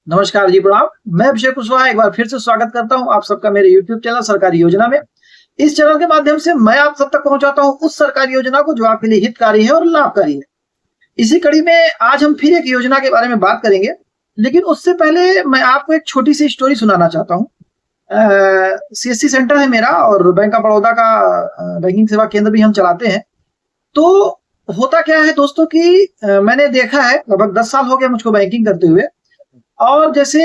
नमस्कार जी, प्रणाम। मैं अभिषेक कुशवाहा एक बार फिर से स्वागत करता हूं आप सबका मेरे यूट्यूब चैनल सरकारी योजना में। इस चैनल के माध्यम से मैं आप सब तक पहुंचाता हूं उस सरकारी योजना को जो आपके लिए हितकारी है और लाभकारी है। इसी कड़ी में आज हम फिर एक योजना के बारे में बात करेंगे, लेकिन उससे पहले मैं आपको एक छोटी सी स्टोरी सुनाना चाहता हूँ। सीएससी सेंटर है मेरा और बैंक ऑफ बड़ौदा का बैंकिंग सेवा केंद्र भी हम चलाते हैं। तो होता क्या है दोस्तों कि मैंने देखा है, लगभग 10 साल हो गया मुझको बैंकिंग करते हुए। और जैसे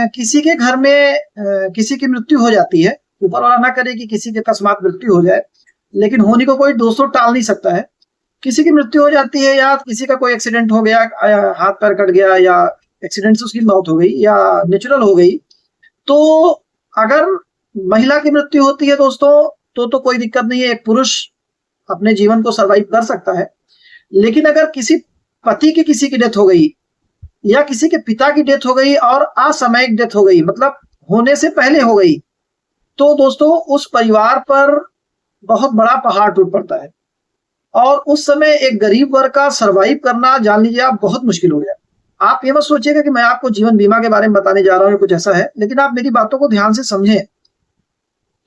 किसी के घर में किसी की मृत्यु हो जाती है, ऊपर वाला ना करे कि किसी की अकस्मात मृत्यु हो जाए, लेकिन होने को कोई दोस्तों टाल नहीं सकता है। किसी की मृत्यु हो जाती है या किसी का कोई एक्सीडेंट हो गया, हाथ पैर कट गया या एक्सीडेंट से उसकी मौत हो गई या नेचुरल हो गई, तो अगर महिला की मृत्यु होती है दोस्तों तो कोई दिक्कत नहीं है, एक पुरुष अपने जीवन को सर्वाइव कर सकता है। लेकिन अगर किसी पति की किसी की डेथ हो गई या किसी के पिता की डेथ हो गई और असामयिक डेथ हो गई, मतलब होने से पहले हो गई, तो दोस्तों उस परिवार पर बहुत बड़ा पहाड़ टूट पड़ता है। और उस समय एक गरीब वर्ग का सरवाइव करना, जान लीजिए आप, बहुत मुश्किल हो गया। आप ये मत सोचिएगा कि मैं आपको जीवन बीमा के बारे में बताने जा रहा हूँ, कुछ ऐसा है, लेकिन आप मेरी बातों को ध्यान से समझें।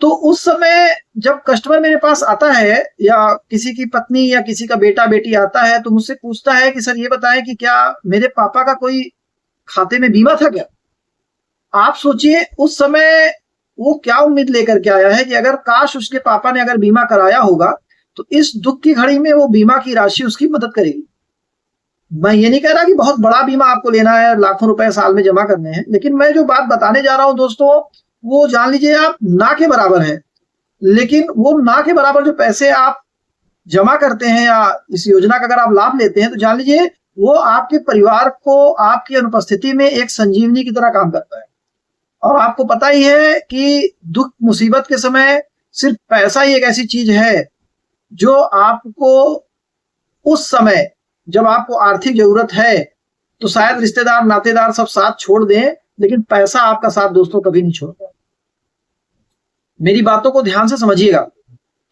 तो उस समय जब कस्टमर मेरे पास आता है या किसी की पत्नी या किसी का बेटा बेटी आता है, तो मुझसे पूछता है कि सर ये बताएं कि क्या मेरे पापा का कोई खाते में बीमा था क्या। आप सोचिए उस समय वो क्या उम्मीद लेकर के आया है कि अगर काश उसके पापा ने अगर बीमा कराया होगा तो इस दुख की घड़ी में वो बीमा की राशि उसकी मदद करेगी। मैं ये नहीं कह रहा कि बहुत बड़ा बीमा आपको लेना है, लाखों रुपए साल में जमा करने हैं, लेकिन मैं जो बात बताने जा रहा हूं दोस्तों, वो जान लीजिए आप ना के बराबर है। लेकिन वो ना के बराबर जो पैसे आप जमा करते हैं या इस योजना का अगर आप लाभ लेते हैं, तो जान लीजिए वो आपके परिवार को आपकी अनुपस्थिति में एक संजीवनी की तरह काम करता है। और आपको पता ही है कि दुख मुसीबत के समय सिर्फ पैसा ही एक ऐसी चीज है जो आपको उस समय जब आपको आर्थिक जरूरत है, तो शायद रिश्तेदार नातेदार सब साथ छोड़ दें, लेकिन पैसा आपका साथ दोस्तों कभी नहीं छोड़ता। मेरी बातों को ध्यान से समझिएगा।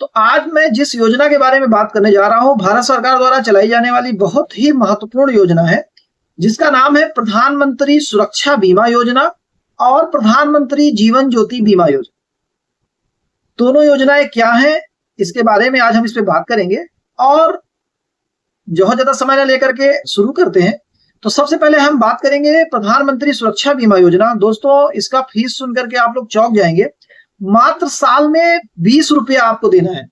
तो आज मैं जिस योजना के बारे में बात करने जा रहा हूं, भारत सरकार द्वारा चलाई जाने वाली बहुत ही महत्वपूर्ण योजना है, जिसका नाम है प्रधानमंत्री सुरक्षा बीमा योजना और प्रधानमंत्री जीवन ज्योति बीमा योजना। दोनों योजनाएं क्या हैं, इसके बारे में आज हम इस पे बात करेंगे। और जो ज्यादा समय न लेकर के शुरू करते हैं, तो सबसे पहले हम बात करेंगे प्रधानमंत्री सुरक्षा बीमा योजना। दोस्तों इसका फीस सुनकर के आप लोग चौंक जाएंगे। मात्र साल में 20 रुपया आपको देना है।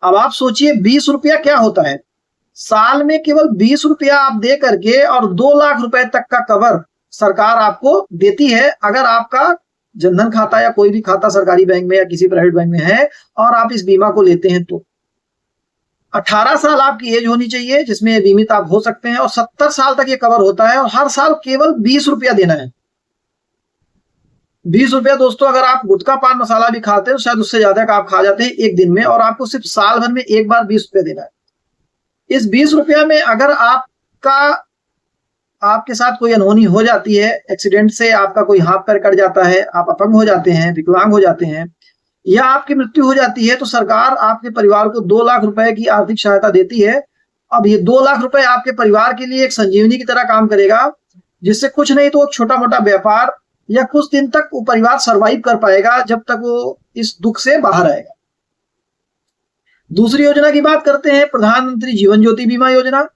अब आप सोचिए 20 रुपया क्या होता है। साल में केवल 20 रुपया आप दे करके और 2 लाख रुपए तक का कवर सरकार आपको देती है, अगर आपका जनधन खाता या कोई भी खाता सरकारी बैंक में या किसी प्राइवेट बैंक में है और आप इस बीमा को लेते हैं तो 18 साल आपकी एज होनी चाहिए जिसमें बीमित आप हो सकते हैं, और 70 साल तक ये कवर होता है। और हर साल केवल 20 रुपया देना है। 20 रुपया दोस्तों, अगर आप गुटखा पान मसाला भी खाते हैं तो शायद उससे ज्यादा का आप खा जाते हैं एक दिन में, और आपको सिर्फ साल भर में एक बार 20 रुपया देना है। इस 20 रुपया में अगर आपके साथ कोई अनहोनी हो जाती है, एक्सीडेंट से आपका कोई हाथ पैर कट जाता है, आप अपंग हो जाते हैं, विकलांग हो जाते हैं, या आपकी मृत्यु हो जाती है, तो सरकार आपके परिवार को 2 लाख रुपए की आर्थिक सहायता देती है। अब ये 2 लाख रुपए आपके परिवार के लिए एक संजीवनी की तरह काम करेगा, जिससे कुछ नहीं तो छोटा मोटा व्यापार या कुछ दिन तक वो परिवार सरवाइव कर पाएगा, जब तक वो इस दुख से बाहर आएगा। दूसरी योजना की बात करते हैं, प्रधानमंत्री जीवन ज्योति बीमा योजना।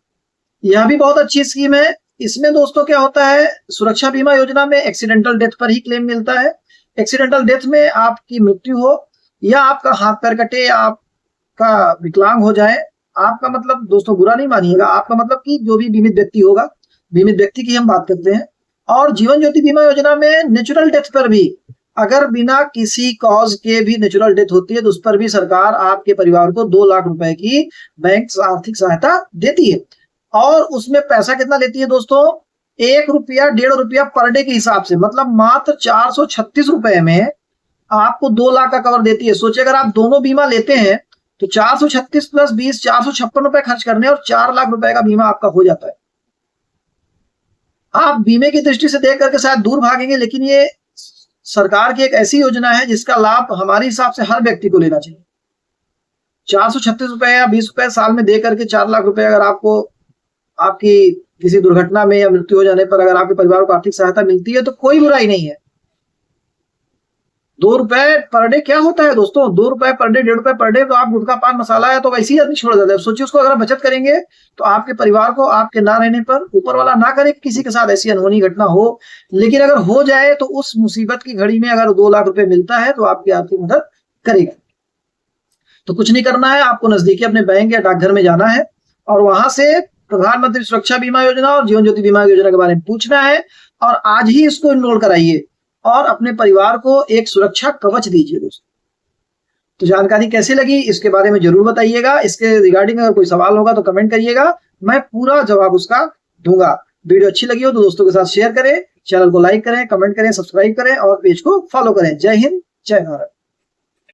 यह भी बहुत अच्छी स्कीम है। इसमें दोस्तों क्या होता है, सुरक्षा बीमा योजना में एक्सीडेंटल डेथ पर ही क्लेम मिलता है। एक्सीडेंटल डेथ में आपकी मृत्यु हो या आपका हाथ पैर कटे या आपका विकलांग हो जाए, आपका मतलब दोस्तों बुरा नहीं मानिएगा, आपका मतलब कि जो भी बीमित व्यक्ति होगा, बीमित व्यक्ति की हम बात करते हैं। और जीवन ज्योति बीमा योजना में नेचुरल डेथ पर भी, अगर बिना किसी कॉज के भी नेचुरल डेथ होती है, तो उस पर भी सरकार आपके परिवार को 2 लाख रुपए की बैंक आर्थिक सहायता देती है। और उसमें पैसा कितना लेती है दोस्तों, 1 रुपया 1.5 रुपया पर डे के हिसाब से, मतलब मात्र 436 रुपए में आपको 2 लाख का कवर देती है। सोचिए अगर आप दोनों बीमा लेते हैं तो 436 प्लस 20, 456 रुपए खर्च करने और 4 लाख रुपए का बीमा आपका हो जाता है। आप बीमे की दृष्टि से देख करके शायद दूर भागेंगे, लेकिन ये सरकार की एक ऐसी योजना है जिसका लाभ हमारे हिसाब से हर व्यक्ति को लेना चाहिए। 436 रुपए या 20 रुपए साल में दे करके 4 लाख रुपए अगर आपको आपकी किसी दुर्घटना में या मृत्यु हो जाने पर अगर आपके परिवार को आर्थिक सहायता मिलती है तो कोई बुराई नहीं है। 2 रुपए पर डे क्या होता है दोस्तों? 2 रुपए पर डे, 1.5 रुपए पर डे तो आप गुटखा पान मसाला है तो वैसे ही आदमी छोड़ देता है। सोचिए उसको अगर बचत करेंगे तो आपके परिवार को आपके ना रहने पर, ऊपर वाला ना करे किसी के साथ ऐसी अनहोनी घटना हो, लेकिन अगर हो जाए तो उस मुसीबत की घड़ी में अगर 2 लाख रुपए मिलता है तो आपकी आर्थिक मदद करेगा। तो कुछ नहीं करना है, आपको नजदीकी अपने बैंक या डाकघर में जाना है और वहां से प्रधानमंत्री सुरक्षा बीमा योजना और जीवन ज्योति बीमा योजना के बारे में पूछना है और आज ही इसको इनरोल कराइए और अपने परिवार को एक सुरक्षा कवच दीजिए दोस्तों। तो जानकारी कैसी लगी इसके बारे में जरूर बताइएगा। इसके रिगार्डिंग अगर कोई सवाल होगा तो कमेंट करिएगा, मैं पूरा जवाब उसका दूंगा। वीडियो अच्छी लगी हो तो दोस्तों के साथ शेयर करें, चैनल को लाइक करें, कमेंट करें, सब्सक्राइब करें और पेज को फॉलो करें। जय हिंद, जय भारत।